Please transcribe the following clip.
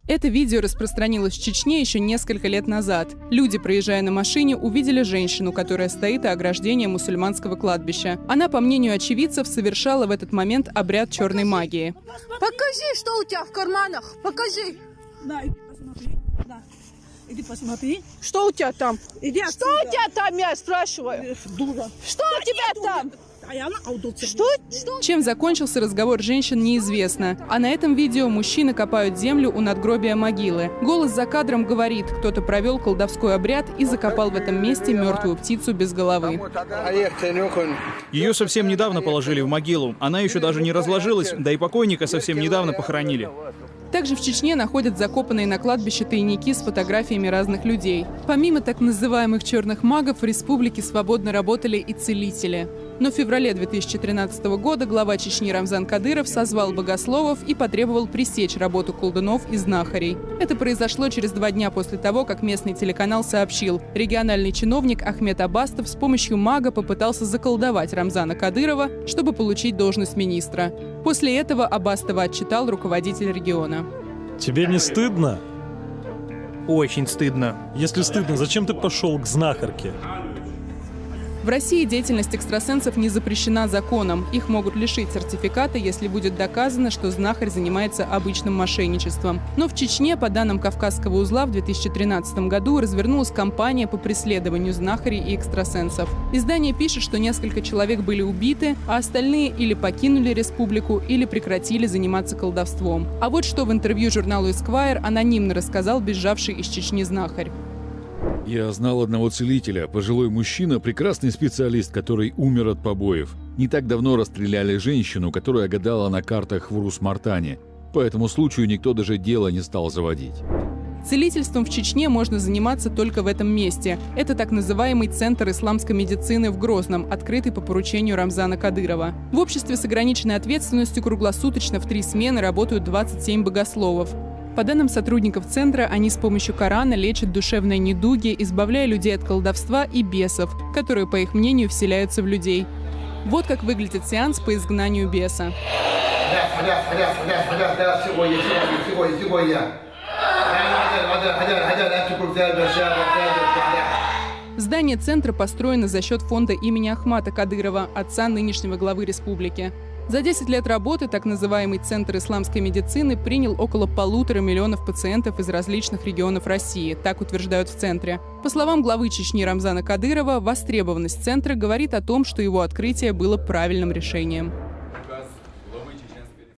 Это видео распространилось в Чечне еще несколько лет назад. Люди, проезжая на машине, увидели женщину, которая стоит у ограждения мусульманского кладбища. Она, по мнению очевидцев, совершала в этот момент обряд черной магии. Покажи, что у тебя в карманах. Покажи. Да, иди посмотри. Да. Иди посмотри. Что у тебя там? Иди Что отсюда. у тебя там, я спрашиваю? Дура. Что у тебя там? Что? Чем закончился разговор женщин, неизвестно. А на этом видео мужчины копают землю у надгробия могилы. Голос за кадром говорит, кто-то провел колдовской обряд и закопал в этом месте мертвую птицу без головы. Ее совсем недавно положили в могилу. Она еще даже не разложилась, да и покойника совсем недавно похоронили. Также в Чечне находят закопанные на кладбище тайники с фотографиями разных людей. Помимо так называемых черных магов, в республике свободно работали и целители. Но в феврале 2013 года глава Чечни Рамзан Кадыров созвал богословов и потребовал пресечь работу колдунов и знахарей. Это произошло через 2 дня после того, как местный телеканал сообщил, региональный чиновник Ахмед Абастов с помощью мага попытался заколдовать Рамзана Кадырова, чтобы получить должность министра. После этого Абастова отчитал руководитель региона. Тебе не стыдно? Очень стыдно. Если стыдно, зачем ты пошел к знахарке? В России деятельность экстрасенсов не запрещена законом. Их могут лишить сертификата, если будет доказано, что знахарь занимается обычным мошенничеством. Но в Чечне, по данным Кавказского узла, в 2013 году развернулась кампания по преследованию знахарей и экстрасенсов. Издание пишет, что несколько человек были убиты, а остальные или покинули республику, или прекратили заниматься колдовством. А вот что в интервью журналу Esquire анонимно рассказал бежавший из Чечни знахарь. Я знал одного целителя, пожилой мужчина, прекрасный специалист, который умер от побоев. Не так давно расстреляли женщину, которая гадала на картах в Урус-Мартане. По этому случаю никто даже дело не стал заводить. Целительством в Чечне можно заниматься только в этом месте. Это так называемый Центр исламской медицины в Грозном, открытый по поручению Рамзана Кадырова. В обществе с ограниченной ответственностью круглосуточно в 3 смены работают 27 богословов. По данным сотрудников центра, они с помощью Корана лечат душевные недуги, избавляя людей от колдовства и бесов, которые, по их мнению, вселяются в людей. Вот как выглядит сеанс по изгнанию беса. Здание центра построено за счет фонда имени Ахмата Кадырова, отца нынешнего главы республики. За 10 лет работы так называемый Центр исламской медицины принял около 1,5 миллиона пациентов из различных регионов России, так утверждают в центре. По словам главы Чечни Рамзана Кадырова, востребованность центра говорит о том, что его открытие было правильным решением.